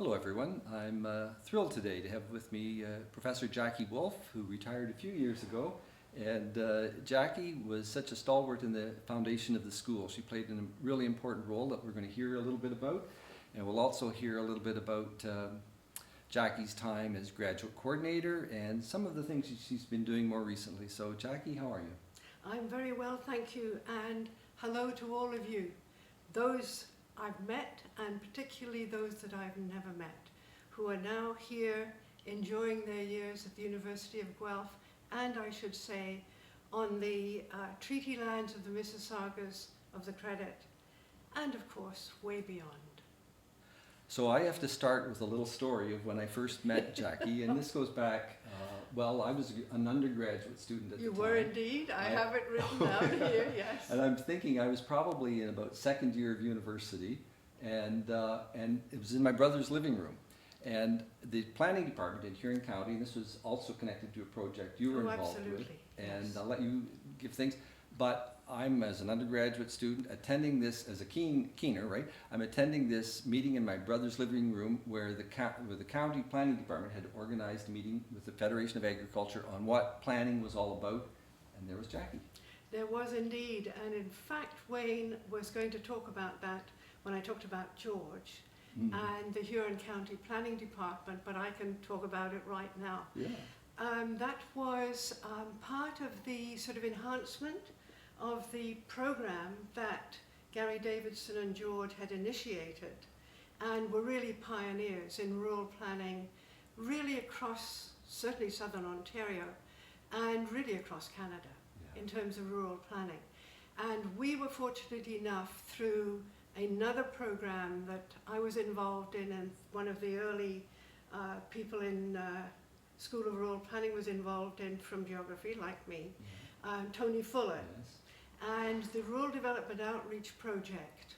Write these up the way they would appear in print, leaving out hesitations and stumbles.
Hello everyone. I'm thrilled today to have with me Professor Jackie Wolfe, who retired a few years ago. And Jackie was such a stalwart in the foundation of the school. She played a really important role that we're going to hear a little bit about. And we'll also hear a little bit about Jackie's time as graduate coordinator and some of the things she's been doing more recently. So Jackie, how are you? I'm very well, thank you, and hello to all of you. Those I've met, and particularly those that I've never met, who are now here enjoying their years at the University of Guelph, and I should say, on the treaty lands of the Mississaugas of the Credit, and of course, way beyond. So I have to start with a little story of when I first met Jackie, and this goes back, well, I was an undergraduate student at the time. You were indeed. I have it written down here, yes. And I'm thinking I was probably in about second year of university, and it was in my brother's living room. And the planning department in Huron County, and this was also connected to a project you were involved with, and yes. I'll let you give things, but I'm, as an undergraduate student, attending this as a keener, right? I'm attending this meeting in my brother's living room where the county planning department had organized a meeting with the Federation of Agriculture on what planning was all about, and there was Jackie. There was indeed, and in fact Wayne was going to talk about that when I talked about George and the Huron County Planning Department, but I can talk about it right now. Yeah. That was part of the sort of enhancement of the program that Gary Davidson and George had initiated, and were really pioneers in rural planning, really across certainly southern Ontario and really across Canada in terms of rural planning. And we were fortunate enough through another program that I was involved in, and one of the early people in School of Rural Planning was involved in from geography, like me, Tony Fuller. Yes. And the Rural Development Outreach Project,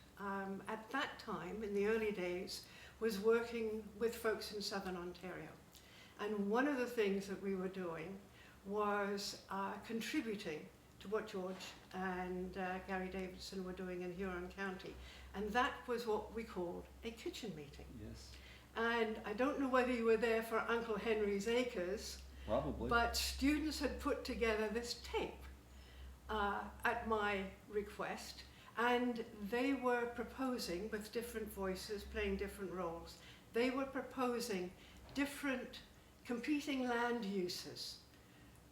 at that time, in the early days, was working with folks in southern Ontario. And one of the things that we were doing was contributing to what George and Gary Davidson were doing in Huron County. And that was what we called a kitchen meeting. Yes. And I don't know whether you were there for Uncle Henry's Acres, Probably. but students had put together this tape at my request, and they were proposing, with different voices playing different roles, they were proposing different competing land uses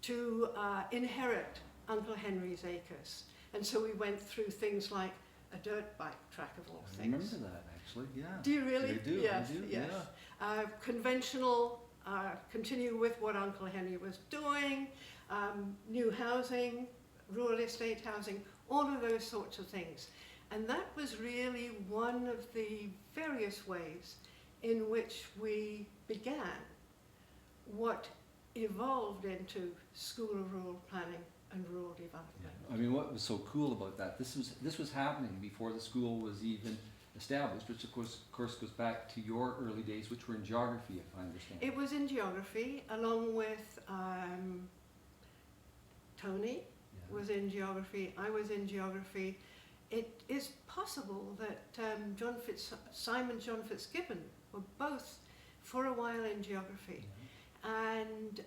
to inherit Uncle Henry's Acres. And so we went through things like a dirt bike track of all things. I remember that, actually, yeah. Do you really? I do, Yes, I do, yes. yeah. Conventional, continue with what Uncle Henry was doing, new housing, rural estate housing, all of those sorts of things. And that was really one of the various ways in which we began what evolved into School of Rural Planning and Rural Development. I mean, what was so cool about that? This was happening before the school was even established, which of course goes back to your early days, which were in geography, if I understand. It was in geography, along with Tony was in geography, I was in geography. It is possible that Simon John Fitzgibbon were both for a while in geography. And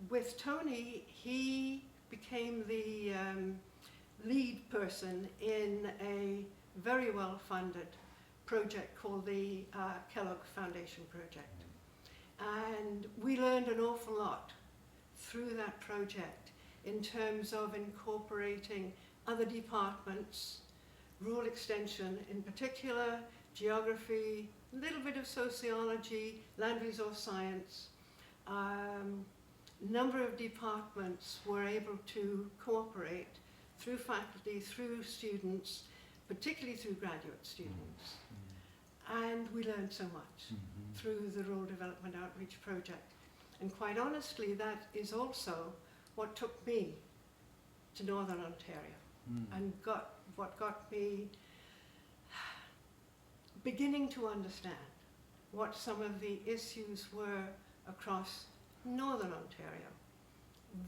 with Tony, he became the lead person in a very well-funded project called the Kellogg Foundation Project. And we learned an awful lot through that project in terms of incorporating other departments, rural extension in particular, geography, a little bit of sociology, land resource science. Number of departments were able to cooperate through faculty, through students, particularly through graduate students. And we learned so much through the Rural Development Outreach Project. And quite honestly, that is also what took me to Northern Ontario and what got me beginning to understand what some of the issues were across Northern Ontario.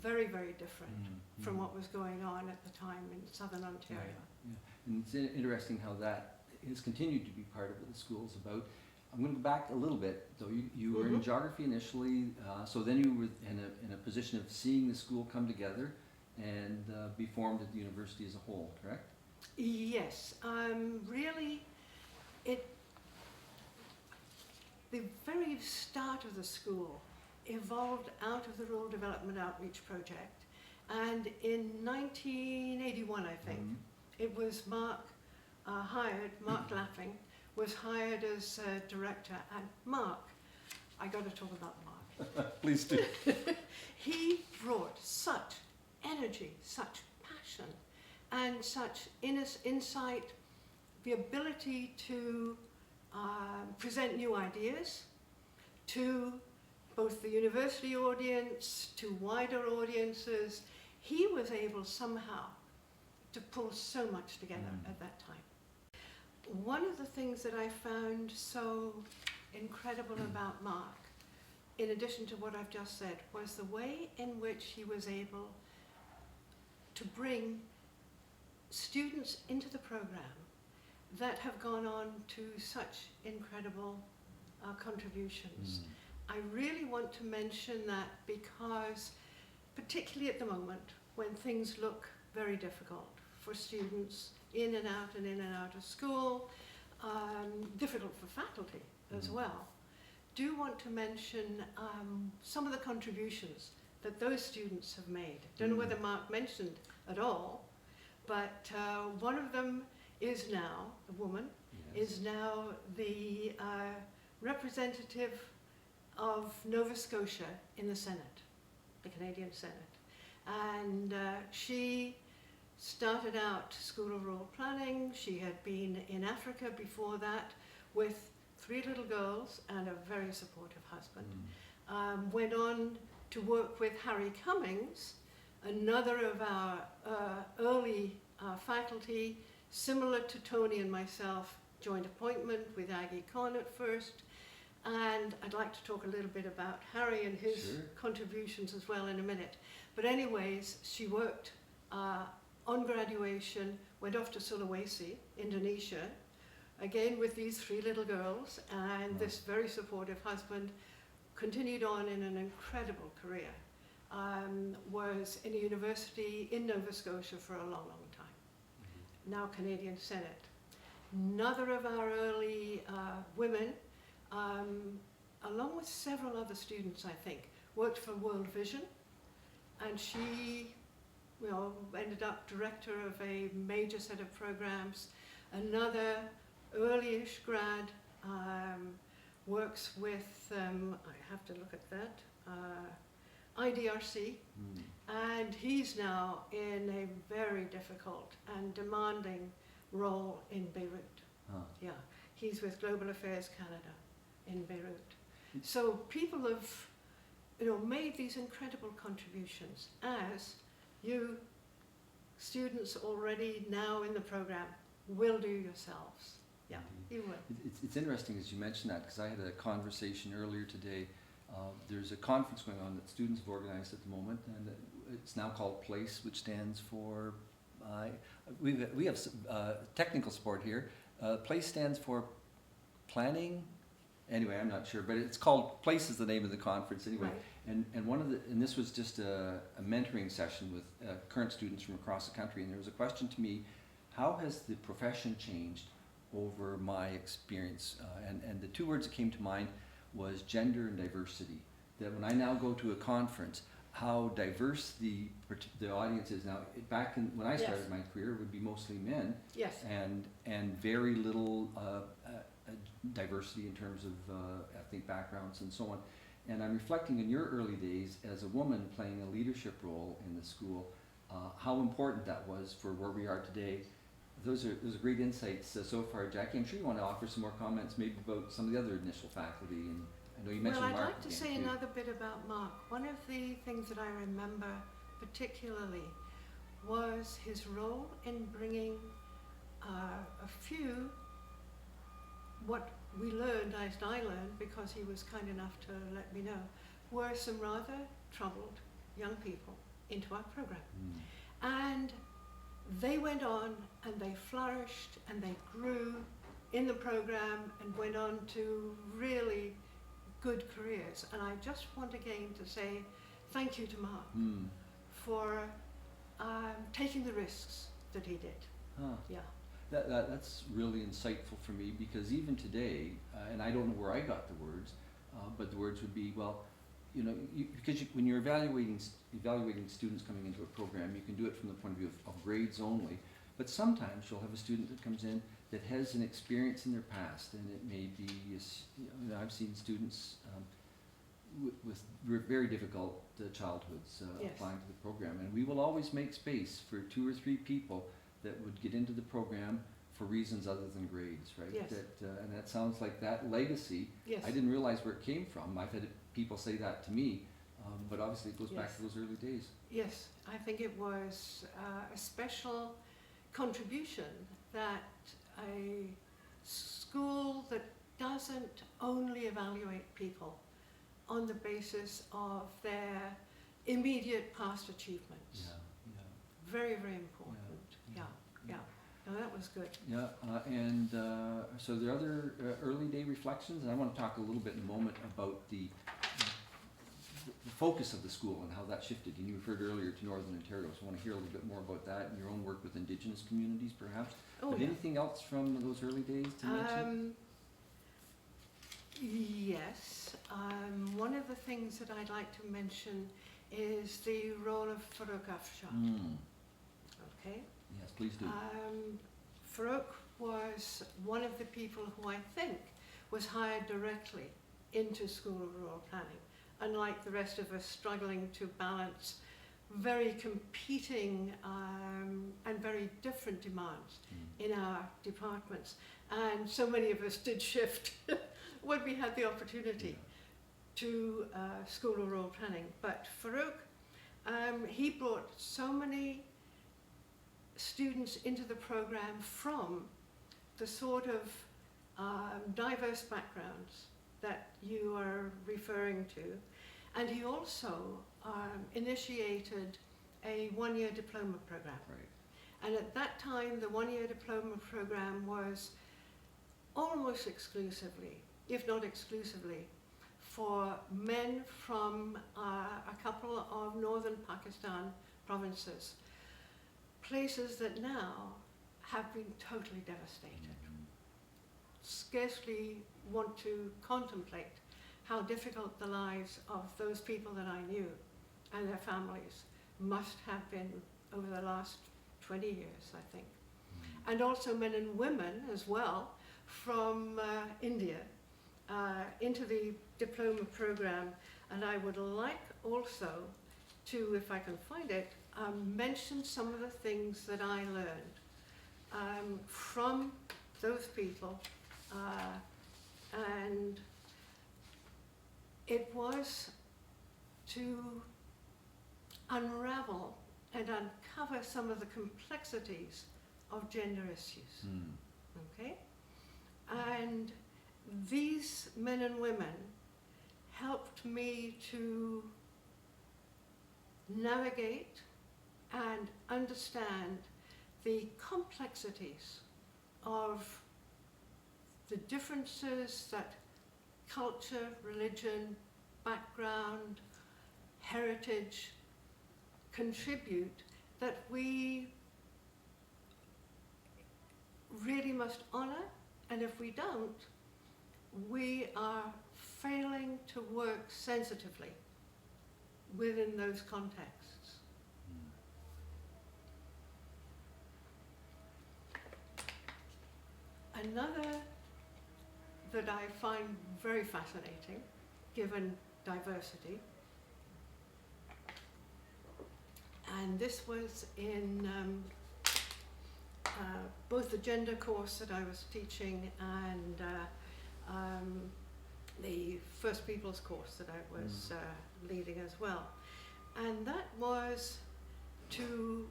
Very, very different from what was going on at the time in Southern Ontario. Yeah. And it's interesting how that has continued to be part of what the school is about. I'm going to go back a little bit. So you were in geography initially, so then you were in a position of seeing the school come together and be formed at the university as a whole, correct? Yes, really, the very start of the school evolved out of the Rural Development Outreach Project, and in 1981, I think, it was Mark Lapping was hired as director, and Mark, I got to talk about Mark. Please do. He brought such energy, such passion, and such insight, the ability to present new ideas to both the university audience, to wider audiences. He was able somehow to pull so much together at that time. One of the things that I found so incredible about Mark, in addition to what I've just said, was the way in which he was able to bring students into the program that have gone on to such incredible contributions. I really want to mention that because, particularly at the moment, when things look very difficult for students in and out of school, difficult for faculty as well, do want to mention some of the contributions that those students have made. Don't know whether Mark mentioned at all, but one of them is now, a woman, is now the representative of Nova Scotia in the Senate, the Canadian Senate. And she started out School of Rural Planning. She had been in Africa before that with 3 little girls and a very supportive husband. Went on to work with Harry Cummings, another of our early faculty, similar to Tony and myself, joint appointment with Aggie Con at first. And I'd like to talk a little bit about Harry and his contributions as well in a minute. But anyways, she worked on graduation, went off to Sulawesi, Indonesia, again with these 3 little girls, and this very supportive husband, continued on in an incredible career. Was in a university in Nova Scotia for a long, long time. Now Canadian Senate. Another of our early women, along with several other students, I think, worked for World Vision, and she ended up director of a major set of programs. Another early-ish grad works with, I have to look at that, IDRC, and he's now in a very difficult and demanding role in Beirut. Yeah, he's with Global Affairs Canada in Beirut. So people have, made these incredible contributions, as you students already now in the program will do yourselves. Yeah, you will. It's interesting as you mentioned that, because I had a conversation earlier today. There's a conference going on that students have organized at the moment, and it's now called PLACE, which stands for, we have technical support here. PLACE stands for planning, anyway, I'm not sure, but it's called PLACE is the name of the conference anyway. Right. And this was just a mentoring session with current students from across the country, and there was a question to me, how has the profession changed over my experience? And the 2 words that came to mind was gender and diversity. That when I now go to a conference, how diverse the audience is now. Back when I started my career, it would be mostly men. Yes. And very little diversity in terms of ethnic backgrounds and so on. And I'm reflecting in your early days as a woman playing a leadership role in the school, how important that was for where we are today. Those are great insights so far, Jackie. I'm sure you want to offer some more comments maybe about some of the other initial faculty. And I know you mentioned Mark. Well, I'd like to say another bit about Mark. One of the things that I remember particularly was his role in bringing a few, what we learned, as I learned, because he was kind enough to let me know, were some rather troubled young people into our program. And they went on and they flourished and they grew in the program and went on to really good careers. And I just want again to say thank you to Mark for taking the risks that he did. Huh. Yeah. That's really insightful for me, because even today, and I don't know where I got the words, but the words would be, well, you know, when you're evaluating students coming into a program, you can do it from the point of view of grades only, but sometimes you'll have a student that comes in that has an experience in their past, and it may be, you know, I've seen students with very difficult childhoods Yes. applying to the program, and we will always make space for 2 or 3 people that would get into the program for reasons other than grades, right? Yes. And that sounds like that legacy. Yes. I didn't realize where it came from. I've had people say that to me, but obviously it goes back Yes. to those early days. Yes, I think it was a special contribution that a school that doesn't only evaluate people on the basis of their immediate past achievements. Yeah. Very, very important. Yeah. Yeah. No, that was good. Yeah, and so there are other early day reflections, and I want to talk a little bit in a moment about the focus of the school and how that shifted. And you referred earlier to Northern Ontario, so I want to hear a little bit more about that and your own work with Indigenous communities, perhaps. Oh, but yeah. anything else from those early days to mention? Yes. One of the things that I'd like to mention is the role of Farouk Afshar. Okay. Yes, please do. Farouk was one of the people who I think was hired directly into School of Rural Planning, unlike the rest of us struggling to balance very competing and very different demands in our departments. And so many of us did shift when we had the opportunity to School of Rural Planning. But Farouk, he brought so many students into the program from the sort of diverse backgrounds that you are referring to. And he also initiated a one-year diploma program. Right. And at that time, the one-year diploma program was almost exclusively, if not exclusively, for men from a couple of northern Pakistan provinces, places that now have been totally devastated. Scarcely want to contemplate how difficult the lives of those people that I knew and their families must have been over the last 20 years, I think. And also men and women as well from India into the diploma program. And I would like also to, if I can find it, mention some of the things that I learned from those people. And it was to unravel and uncover some of the complexities of gender issues. Okay? And these men and women helped me to navigate and understand the complexities of the differences that culture, religion, background, heritage contribute, that we really must honor, and if we don't, we are failing to work sensitively within those contexts. Another that I find very fascinating, given diversity, and this was in both the gender course that I was teaching and the First Peoples course that I was leading as well. And that was to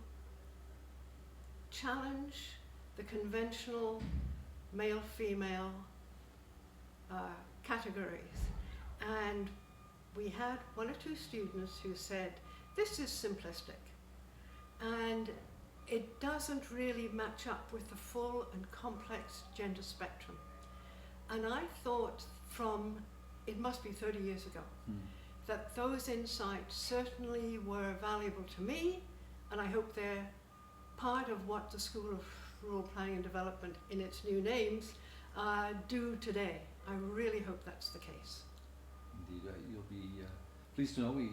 challenge the conventional male-female categories. And we had 1 or 2 students who said, this is simplistic. And it doesn't really match up with the full and complex gender spectrum. And I thought from, it must be 30 years ago, that those insights certainly were valuable to me, and I hope they're part of what the School of Rural Planning and Development, in its new names, do today. I really hope that's the case. Indeed, you'll be pleased to know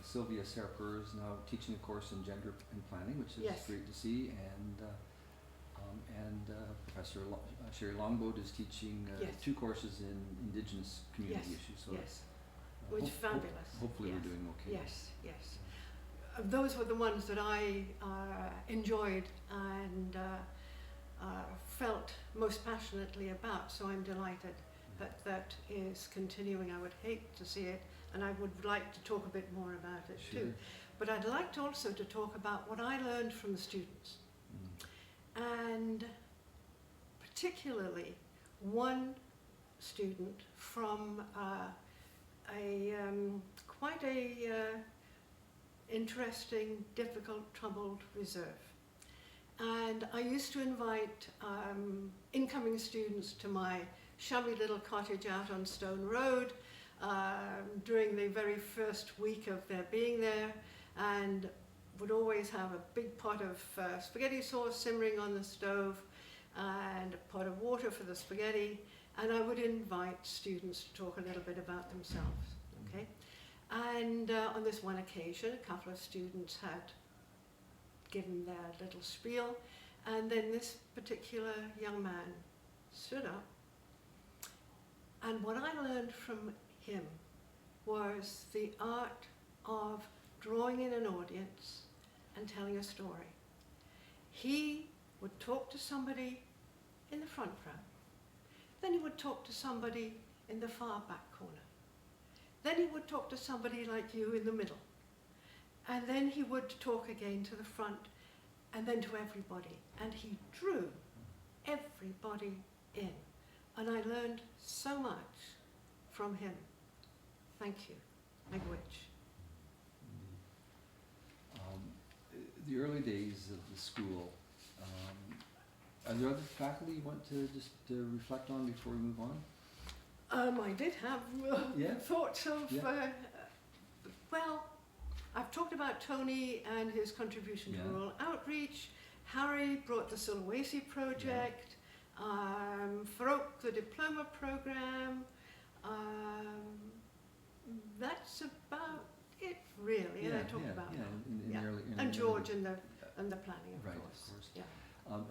Sylvia Serper is now teaching a course in gender and planning, which is Yes. great to see, and Professor Sherry Longboat is teaching Yes. 2 courses in Indigenous community Yes, issues. So yes, which is fabulous. hopefully Yes. we're doing okay. Yes, yes. Those were the ones that I enjoyed and felt most passionately about, so I'm delighted that that is continuing. I would hate to see it, and I would like to talk a bit more about it Sure. too. But I'd like to also to talk about what I learned from the students, and particularly one student from quite a interesting, difficult, troubled reserve. And I used to invite incoming students to my shabby little cottage out on Stone Road during the very first week of their being there, and would always have a big pot of spaghetti sauce simmering on the stove and a pot of water for the spaghetti, and I would invite students to talk a little bit about themselves, okay? And on this one occasion, a couple of students had given their little spiel, and then this particular young man stood up, and what I learned from him was the art of drawing in an audience and telling a story. He would talk to somebody in the front row, then he would talk to somebody in the far back corner, then he would talk to somebody like you in the middle, and then he would talk again to the front, and then to everybody. And he drew everybody in. And I learned so much from him. Thank you. Miigwech. The early days of the school, are there other faculty you want to just reflect on before we move on? I did have Yeah. thoughts of, Yeah. well, I've talked about Tony and his contribution to Yeah. rural outreach. Harry brought the Sulawesi project. Farouk, the diploma program. That's about it, really. And I talked about that. In the early, And George and the planning, of right, course. of course. Yeah.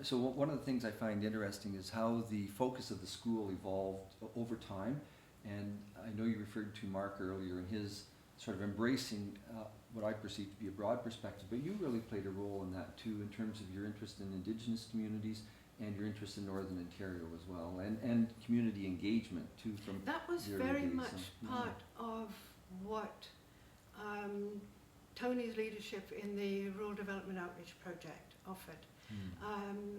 So one of the things I find interesting is how the focus of the school evolved over time. And I know you referred to Mark earlier in his sort of embracing what I perceive to be a broad perspective, but you really played a role in that too, in terms of your interest in Indigenous communities and your interest in Northern Ontario as well, and community engagement too from That was the early very days, much yeah. part of what Tony's leadership in the Rural Development Outreach Project offered.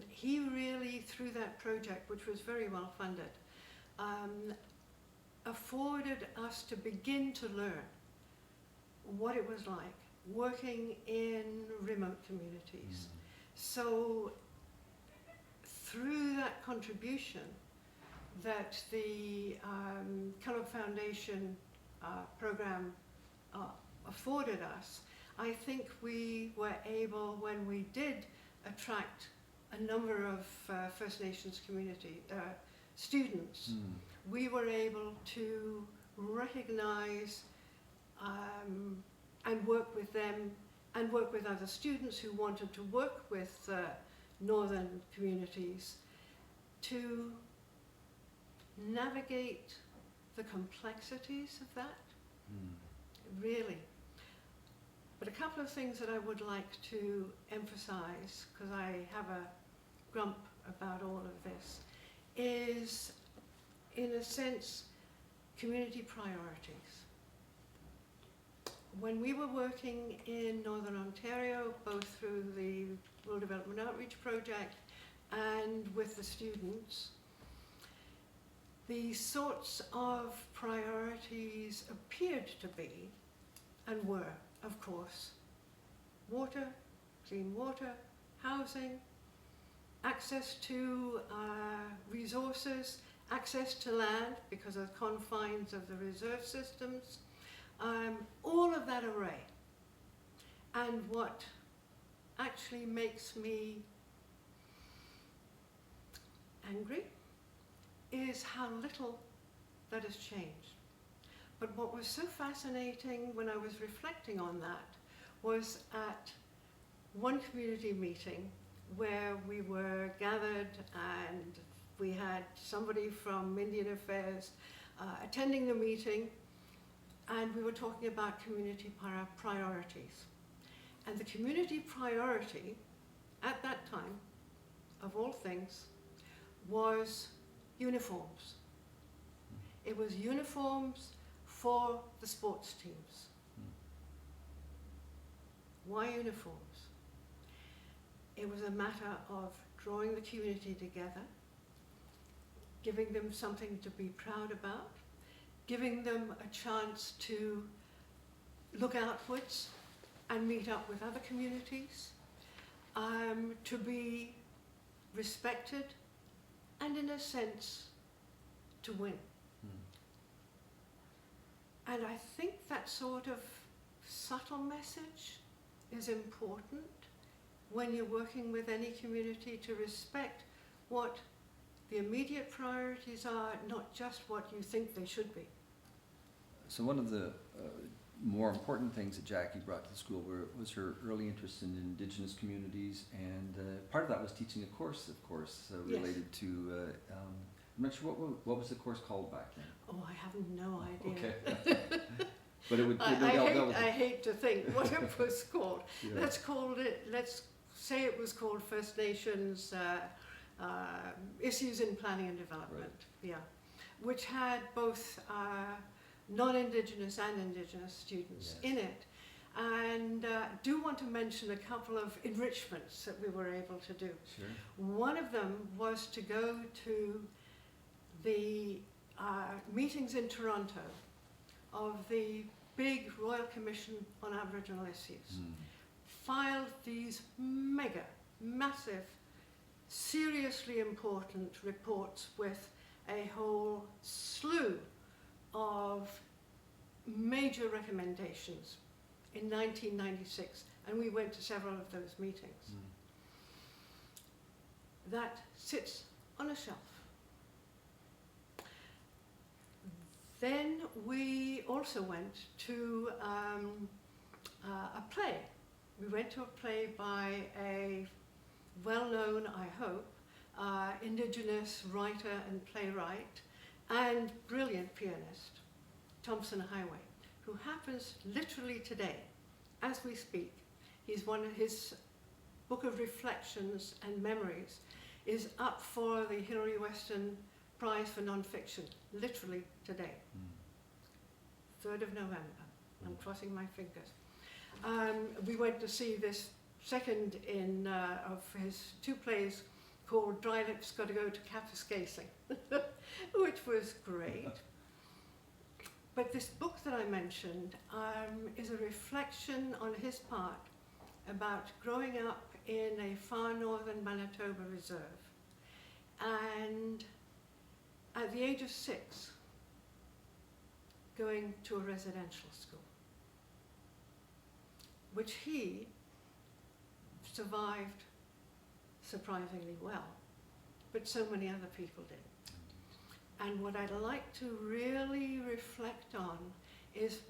He really, through that project, which was very well funded, afforded us to begin to learn what it was like working in remote communities. So through that contribution that the Kellogg Foundation program afforded us, I think we were able, when we did attract a number of First Nations community students, we were able to recognize and work with them and work with other students who wanted to work with northern communities to navigate the complexities of that, really. But a couple of things that I would like to emphasize, because I have a grump about all of this, is, in a sense, community priorities. When we were working in Northern Ontario, both through the Rural Development Outreach Project and with the students, the sorts of priorities appeared to be, and were, of course, water, clean water, housing, access to resources, access to land because of the confines of the reserve systems, all of that array. And what actually makes me angry is how little that has changed. But what was so fascinating when I was reflecting on that was at one community meeting where we were gathered and we had somebody from Indian Affairs attending the meeting, and we were talking about community priorities. And the community priority at that time, of all things, was uniforms. It was uniforms for the sports teams. Why uniforms? It was a matter of drawing the community together, giving them something to be proud about, giving them a chance to look outwards and meet up with other communities, to be respected, and in a sense, to win. And I think that sort of subtle message is important when you're working with any community, to respect what the immediate priorities are, not just what you think they should be. So one of the more important things that Jackie brought to the school was her early interest in Indigenous communities, and part of that was teaching a course, of course, related Yes. to, I'm not sure, what was the course called back then? Oh, I have no idea. Okay. But it would, I hate to think what it was called. Yeah. Let's say it was called First Nations Issues in Planning and Development, Right. yeah, which had both non-Indigenous and Indigenous students Yes. in it. And do want to mention a couple of enrichments that we were able to do. Sure. One of them was to go to the meetings in Toronto of the big Royal Commission on Aboriginal Issues. Filed these massive, seriously important reports with a whole slew of major recommendations in 1996, and we went to several of those meetings. That sits on a shelf. Then we also went to a play. We went to a play by a well-known, I hope, Indigenous writer and playwright and brilliant pianist, Thompson Highway, who happens literally today, as we speak. His book of reflections and memories is up for the Hilary Weston Prize for Nonfiction, literally today, 3rd of November. I'm crossing my fingers. We went to see this second of his 2 plays called Dry Lips Gotta Go to Kapuskasing, which was great. But this book that I mentioned is a reflection on his part about growing up in a far northern Manitoba reserve, and at the age of 6, going to a residential school, which he survived surprisingly well, but so many other people did. And what I'd like to really reflect on is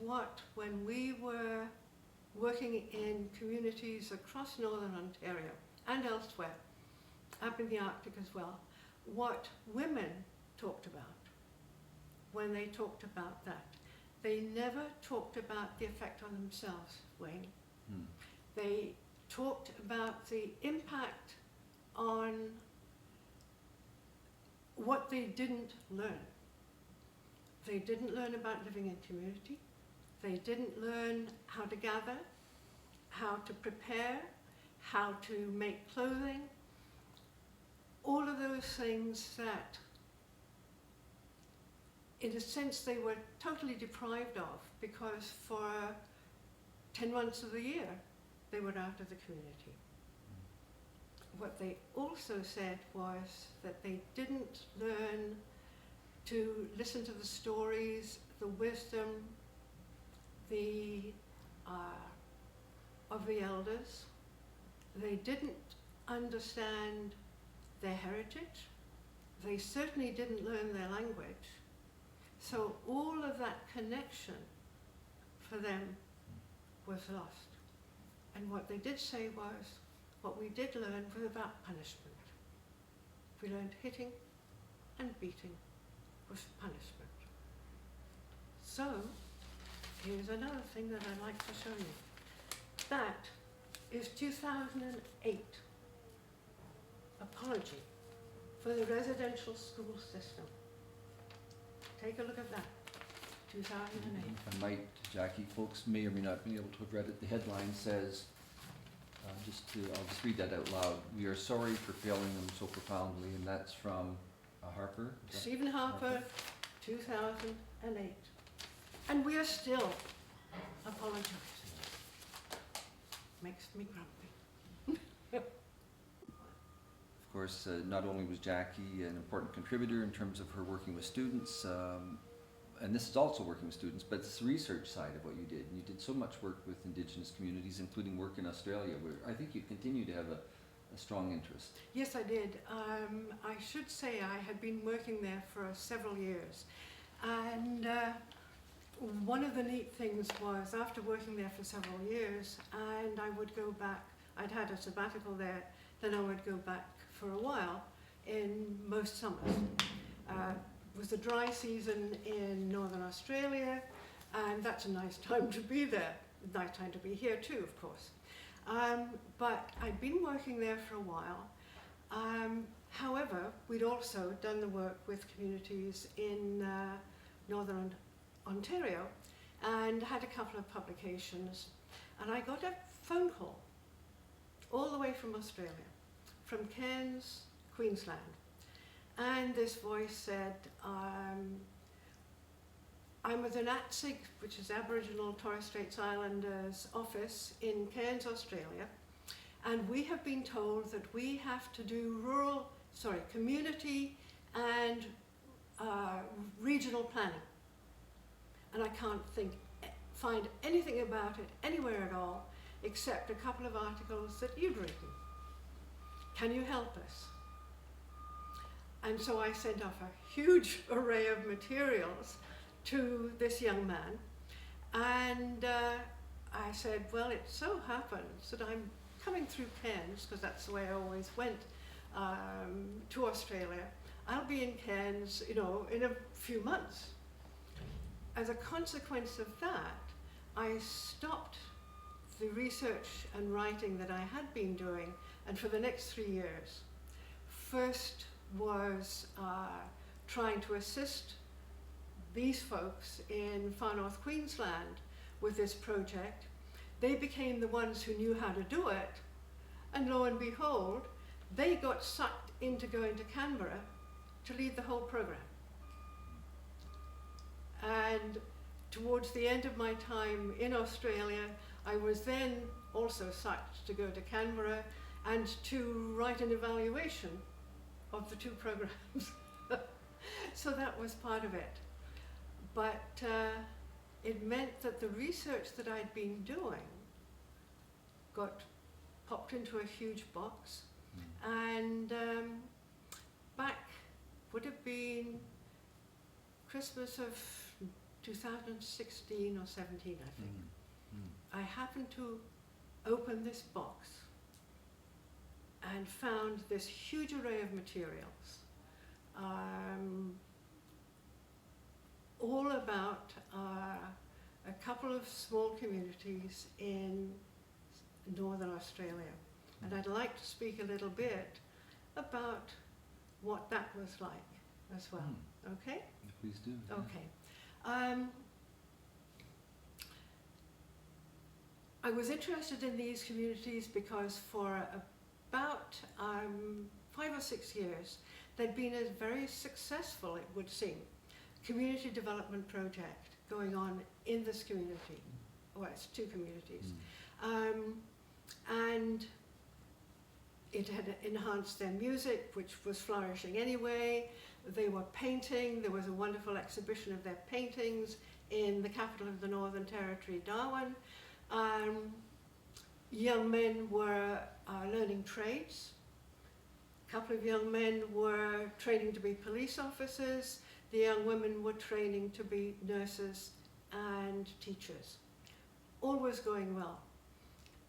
when we were working in communities across Northern Ontario and elsewhere, up in the Arctic as well, what women talked about when they talked about that. They never talked about the effect on themselves, Wayne. They talked about the impact on what they didn't learn. They didn't learn about living in community. They didn't learn how to gather, how to prepare, how to make clothing, all of those things that, in a sense, they were totally deprived of, because for 10 months of the year, they were out of the community. what they also said was that they didn't learn to listen to the stories, the wisdom, of the elders. They didn't understand their heritage. They certainly didn't learn their language. So all of that connection for them was lost. And what they did say was, what we did learn was about punishment. We learned hitting and beating was punishment. So, here's another thing that I'd like to show you. That is 2008 apology for the residential school system. Take a look at that, 2008. If I might, Jackie, folks may or may not be able to have read it. The headline says, I'll just read that out loud. "We are sorry for failing them so profoundly," and that's from Harper. Stephen Harper, 2008. And we are still apologizing. Makes me grumpy. Of course, not only was Jackie an important contributor in terms of her working with students, and this is also working with students, but it's the research side of what you did. And you did so much work with Indigenous communities, including work in Australia, where I think you continue to have a strong interest. Yes, I did. I should say I had been working there for several years. And one of the neat things was, after working there for several years, and I would go back, I'd had a sabbatical there, then I would go back for a while in most summers. It was the dry season in Northern Australia, and that's a nice time to be there. Nice time to be here too, of course. But I'd been working there for a while. However, we'd also done the work with communities in Northern Ontario and had a couple of publications. And I got a phone call all the way from Australia, from Cairns, Queensland. And this voice said, I'm with the NATSIG, which is Aboriginal Torres Straits Islanders office in Cairns, Australia, and we have been told that we have to do community and regional planning. And I can't find anything about it anywhere at all, except a couple of articles that you'd written. Can you help us? And so I sent off a huge array of materials to this young man, and I said, well, it so happens that I'm coming through Cairns, because that's the way I always went to Australia. I'll be in Cairns, in a few months. As a consequence of that, I stopped the research and writing that I had been doing, and for the next 3 years, first was trying to assist these folks in far north Queensland with this project. They became the ones who knew how to do it, and lo and behold, they got sucked into going to Canberra to lead the whole program. And towards the end of my time in Australia, I was then also sucked to go to Canberra and to write an evaluation of the two programs. So that was part of it. But it meant that the research that I'd been doing got popped into a huge box. And back would have been Christmas of 2016 or 17, I think. I happened to open this box and found this huge array of materials, all about a couple of small communities in Northern Australia. And I'd like to speak a little bit about what that was like as well. Okay? Please do. Yeah. Okay. I was interested in these communities because for about 5 or 6 years, there'd been a very successful, it would seem, community development project going on in this community. Well, it's two communities. And it had enhanced their music, which was flourishing anyway. They were painting. There was a wonderful exhibition of their paintings in the capital of the Northern Territory, Darwin. Young men were learning trades. A couple of young men were training to be police officers. The young women were training to be nurses and teachers. All was going well.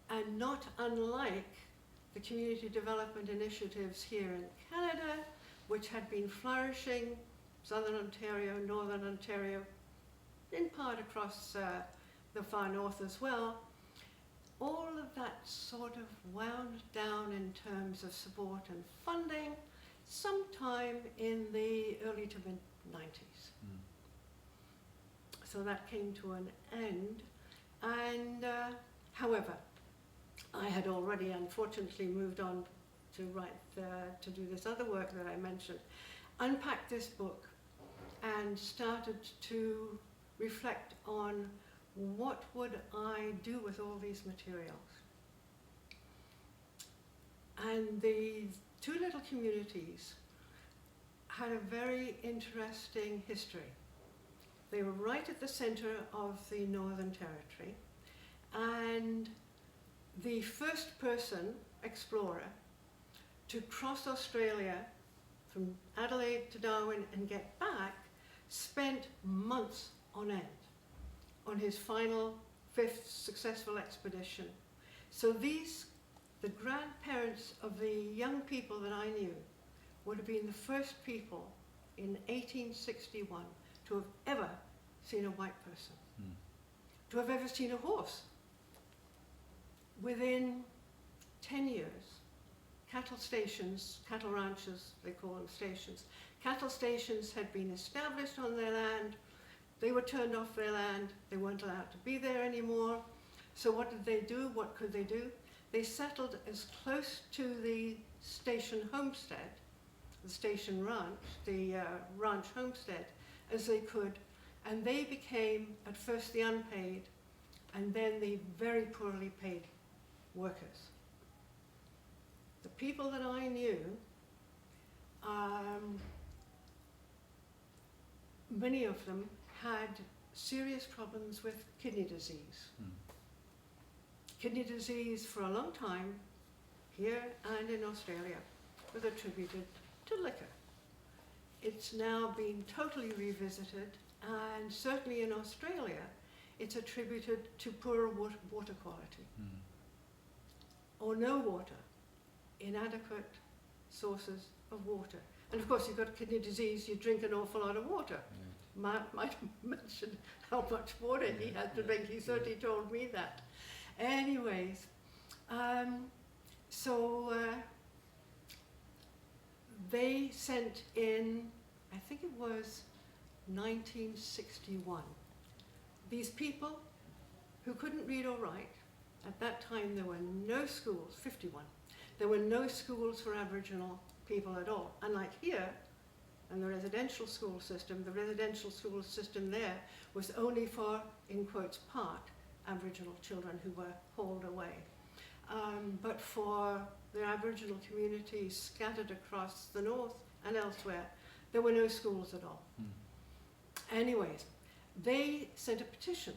And not unlike the community development initiatives here in Canada, which had been flourishing, Southern Ontario, Northern Ontario, in part across the far north as well, all of that sort of wound down in terms of support and funding sometime in the early to mid-90s. So that came to an end. And however, I had already unfortunately moved on to to do this other work that I mentioned, unpacked this book and started to reflect on what would I do with all these materials. And the two little communities had a very interesting history. They were right at the center of the Northern Territory, and the first person explorer to cross Australia from Adelaide to Darwin and get back spent months on end on his final 5th successful expedition. So the grandparents of the young people that I knew would have been the first people in 1861 to have ever seen a white person, to have ever seen a horse. Within 10 years, cattle stations, cattle ranches, they call them stations, cattle stations had been established on their land. They were turned off their land. They weren't allowed to be there anymore. So what did they do? What could they do? They settled as close to the station homestead, the station ranch, the ranch homestead, as they could. And they became, at first, the unpaid, and then the very poorly paid workers. The people that I knew, many of them had serious problems with kidney disease. Kidney disease for a long time, here and in Australia, was attributed to liquor. It's now been totally revisited, and certainly in Australia, it's attributed to poor water quality, or no water, inadequate sources of water. And of course, you've got kidney disease, you drink an awful lot of water. Might have mentioned how much water he had to drink. He certainly told me that. Anyways, they sent in, I think it was 1961, these people who couldn't read or write. At that time there were no schools, 51. There were no schools for Aboriginal people at all. Unlike here, and the residential school system there was only for, in quotes, part Aboriginal children who were hauled away. But for the Aboriginal communities scattered across the north and elsewhere, there were no schools at all. Anyways, they sent a petition,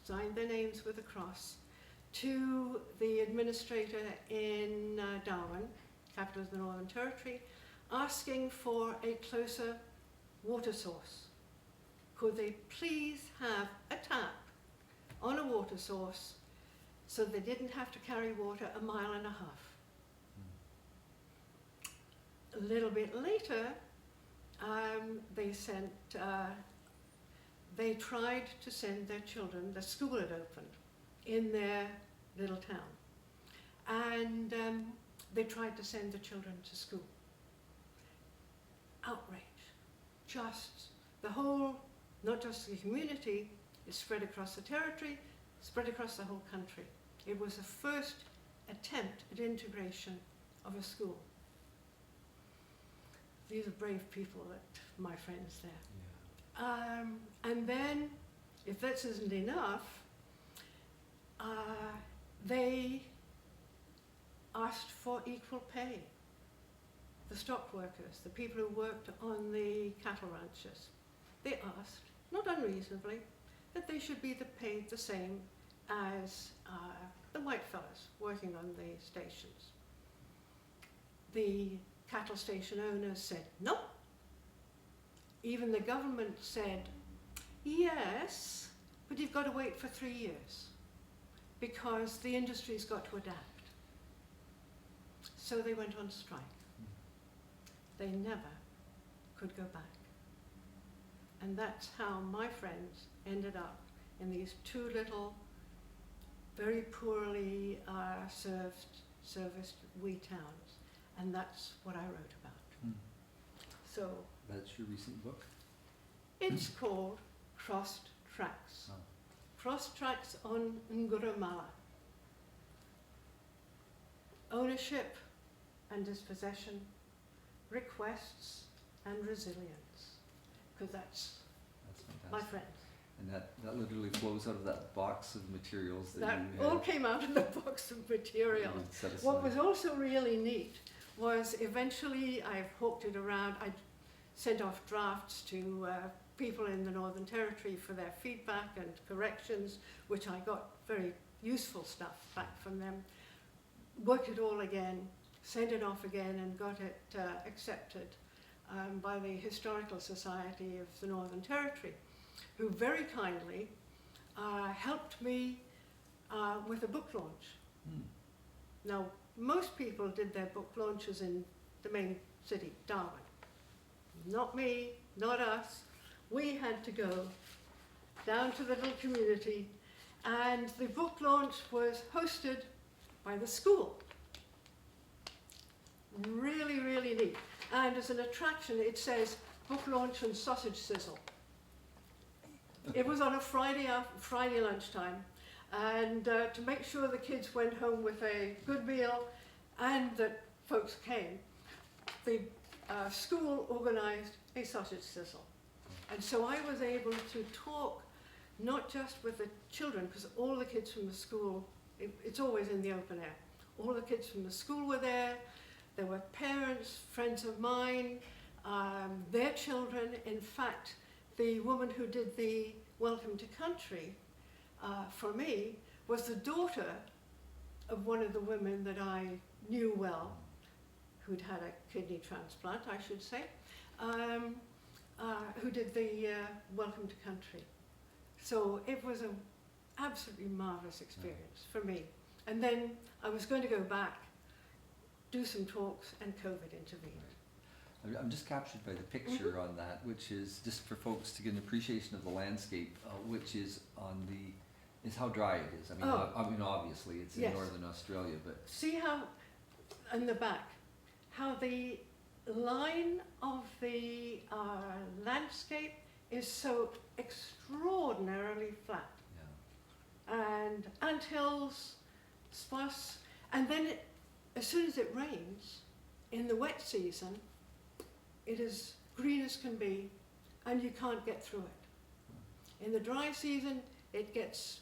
signed their names with a cross, to the administrator in Darwin, capital of the Northern Territory, asking for a closer water source. Could they please have a tap on a water source so they didn't have to carry water 1.5 miles? A little bit later, they tried to send their children, the school had opened in their little town, and they tried to send the children to school. Outrage. Just the whole, not just the community, it spread across the territory, spread across the whole country. It was the first attempt at integration of a school. These are brave people, my friends there. Yeah. And then, if this isn't enough, they asked for equal pay. The stock workers, the people who worked on the cattle ranches, they asked, not unreasonably, that they should be paid the same as the white fellas working on the stations. The cattle station owners said no. Even the government said, yes, but you've got to wait for 3 years because the industry's got to adapt. So they went on strike. They never could go back. And that's how my friends ended up in these two little, very poorly serviced wee towns. And that's what I wrote about. So That's your recent book? it's called Crossed Tracks. Oh. Crossed Tracks on Nguramala. Ownership and dispossession, requests and resilience. Because that's That's my fantastic. friends. And that literally flows out of that box of materials that That you all came out of the box of material. you set aside. What was also really neat was eventually I've hawked it around. I sent off drafts to people in the Northern Territory for their feedback and corrections, which I got very useful stuff back from them. Worked it all again, sent it off again, and got it accepted by the Historical Society of the Northern Territory, who very kindly helped me with a book launch. Now, most people did their book launches in the main city, Darwin. Not me, not us. We had to go down to the little community, and the book launch was hosted by the school. Really, really neat. And as an attraction, it says book launch and sausage sizzle. It was on a Friday lunchtime, and to make sure the kids went home with a good meal and that folks came, the school organised a sausage sizzle. And so I was able to talk not just with the children, because all the kids from the school, it's always in the open air. All the kids from the school were there. There were parents, friends of mine, their children. In fact, the woman who did the Welcome to Country for me was the daughter of one of the women that I knew well, who'd had a kidney transplant, I should say, who did the Welcome to Country. So it was an absolutely marvellous experience for me. And then I was going to go back, do some talks, and COVID intervened. I'm just captured by the picture on that, which is just for folks to get an appreciation of the landscape, which is is how dry it is. I mean, obviously it's in northern Australia, but see how, in the back, how the line of the landscape is so extraordinarily flat. yeah. And anthills, sparse, and then as soon as it rains, in the wet season, it is green as can be, and you can't get through it. In the dry season, it gets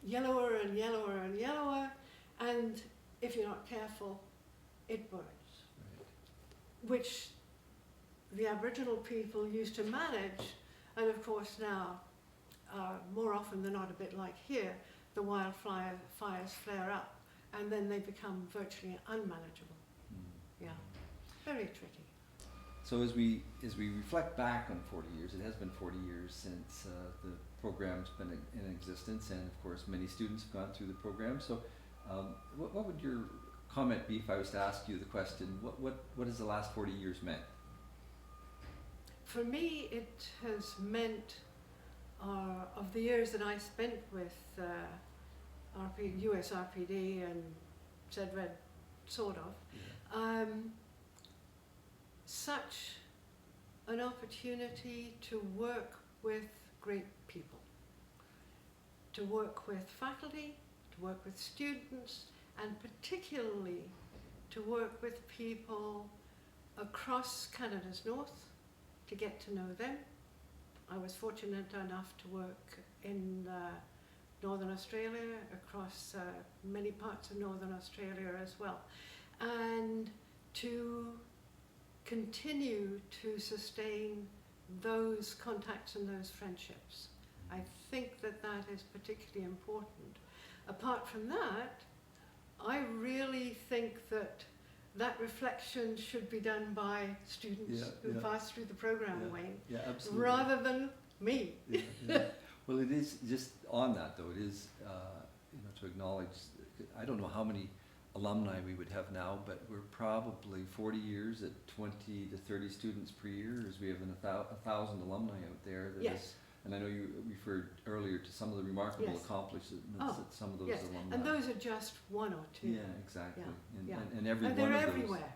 yellower and yellower and yellower, and if you're not careful, it burns. Right. Which the Aboriginal people used to manage, and of course now, more often than not, a bit like here, the wildfires flare up, and then they become virtually unmanageable. Yeah, very tricky. So as we reflect back on 40 years, it has been 40 years since the program's been in existence, and of course many students have gone through the program. So what would your comment be if I was to ask you the question, what has the last 40 years meant? For me, it has meant, of the years that I spent with US RPD and ZRED, sort of, Yeah. Such an opportunity to work with great people, to work with faculty, to work with students, and particularly to work with people across Canada's north, to get to know them. I was fortunate enough to work in Northern Australia, across many parts of Northern Australia as well, and to continue to sustain those contacts and those friendships. I think that that is particularly important. Apart from that, I really think that that reflection should be done by students who pass through the program, Wayne, absolutely. rather than me. Well, it is just on that though. It is to acknowledge. I don't know how many alumni we would have now, but we're probably 40 years at 20 to 30 students per year, as we have 1,000 alumni out there. Yes. And I know you referred earlier to some of the remarkable accomplishments that some of those alumni. And those are just one or two. Yeah, exactly. Yeah. And every and one they're of everywhere.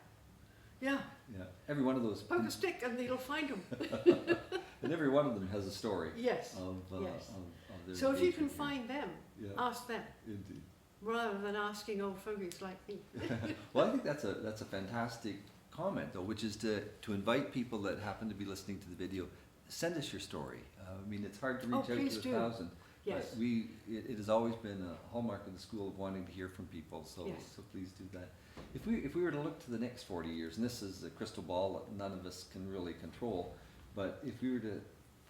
Those. Yeah. Every one of those. Poke a stick and you'll find them. And every one of them has a story. Yes. Of their so if you can engagement here. find them, ask them. Indeed. Rather than asking old fogies like me. Well, I think that's a fantastic comment, though, which is to invite people that happen to be listening to the video, send us your story. I mean, it's hard to reach out to 1,000. Yes. But it has always been a hallmark of the school of wanting to hear from people, so please do that. If we were to look to the next 40 years, and this is a crystal ball that none of us can really control, but if we were to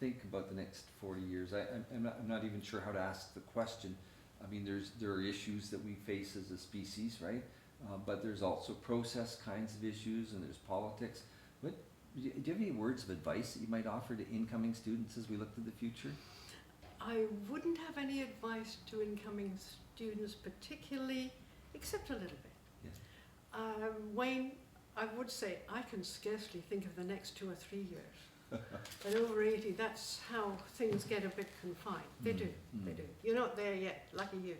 think about the next 40 years, I'm not even sure how to ask the question. I mean, there are issues that we face as a species, right? But there's also process kinds of issues, and there's politics. Do you have any words of advice that you might offer to incoming students as we look to the future? I wouldn't have any advice to incoming students particularly, except a little bit. Yes. Wayne, I would say I can scarcely think of the next 2 or 3 years. At over 80, that's how things get a bit confined. They do. You're not there yet, lucky you.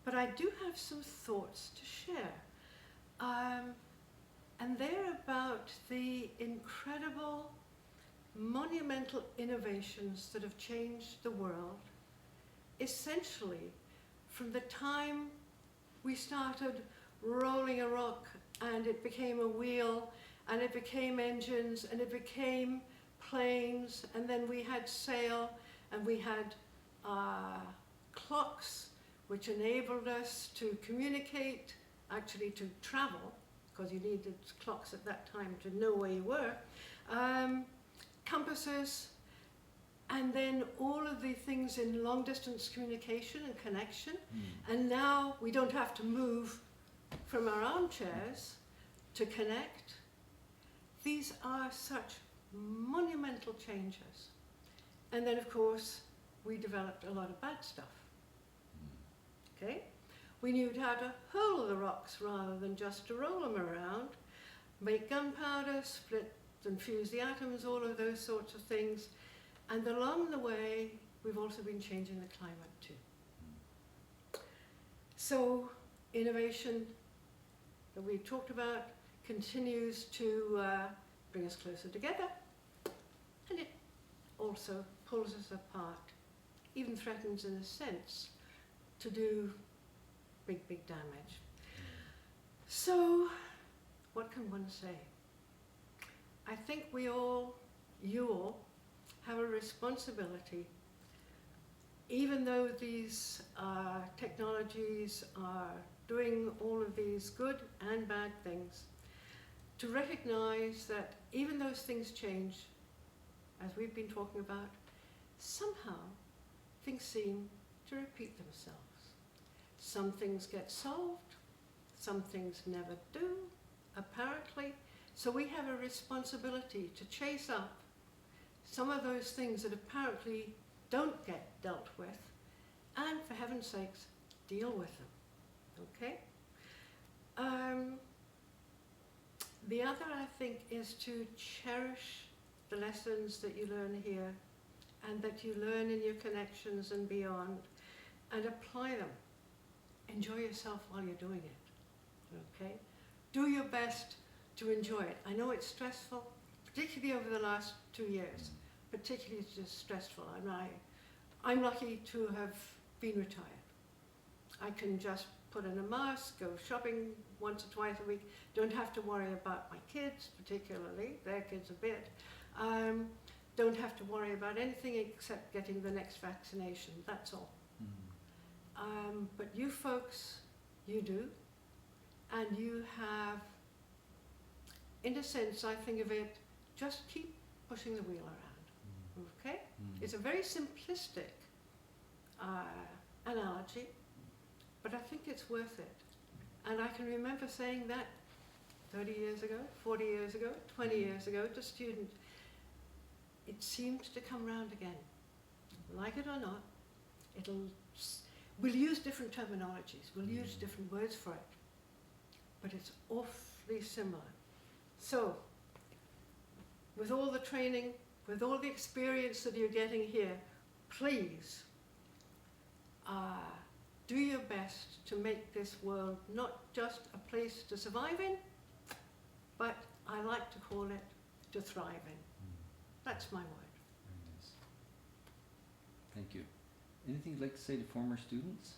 But I do have some thoughts to share. And they're about the incredible, monumental innovations that have changed the world, essentially from the time we started rolling a rock and it became a wheel, and it became engines, and it became planes, and then we had sail, and we had clocks, which enabled us to communicate, actually to travel, because you needed clocks at that time to know where you were, compasses, and then all of the things in long-distance communication and connection, and now we don't have to move from our armchairs to connect. These are such monumental changes. And then, of course, we developed a lot of bad stuff. Okay? We knew how to hurl the rocks rather than just to roll them around, make gunpowder, split and fuse the atoms, all of those sorts of things. And along the way, we've also been changing the climate too. So innovation that we talked about continues to bring us closer together, and it also pulls us apart, even threatens in a sense to do big, big damage. So what can one say? I think we all, you all, have a responsibility, even though these technologies are doing all of these good and bad things, to recognize that even those things change, as we've been talking about, somehow things seem to repeat themselves. Some things get solved, some things never do, apparently. So we have a responsibility to chase up some of those things that apparently don't get dealt with, and for heaven's sakes, deal with them, okay? The other, I think, is to cherish the lessons that you learn here and that you learn in your connections and beyond, and apply them. Enjoy yourself while you're doing it, okay? Do your best to enjoy it. I know it's stressful, particularly over the last 2 years. Particularly it's just stressful. I'm lucky to have been retired. I can just put in a mask, go shopping once or twice a week, don't have to worry about my kids particularly, their kids a bit. Don't have to worry about anything except getting the next vaccination, that's all. But you folks, you do, and you have, in a sense, I think of it, just keep pushing the wheel around, okay? It's a very simplistic analogy, but I think it's worth it. And I can remember saying that 30 years ago, 40 years ago, 20 years ago to students. It seems to come round again. Like it or not, we'll use different terminologies, we'll use different words for it, but it's awfully similar. So, with all the training, with all the experience that you're getting here, please do your best to make this world not just a place to survive in, but I like to call it to thrive in. That's my word. Very nice. Thank you. Anything you'd like to say to former students?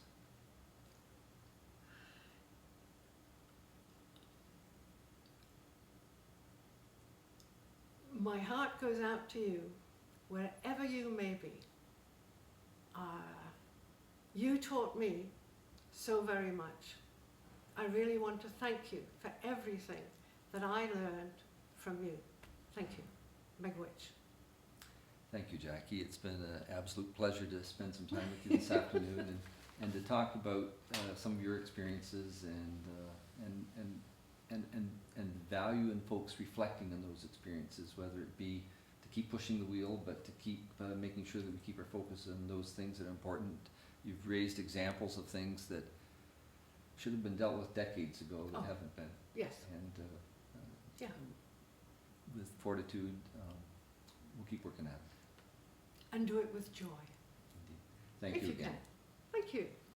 My heart goes out to you, wherever you may be. You taught me so very much. I really want to thank you for everything that I learned from you. Thank you. Miigwech. Thank you, Jackie. It's been an absolute pleasure to spend some time with you this afternoon and to talk about some of your experiences and value in folks reflecting on those experiences, whether it be to keep pushing the wheel, but to keep making sure that we keep our focus on those things that are important. You've raised examples of things that should have been dealt with decades ago that haven't been. Yes. And Yeah. with fortitude, we'll keep working at it. And do it with joy. Indeed. Thank If you you again. can. Thank you.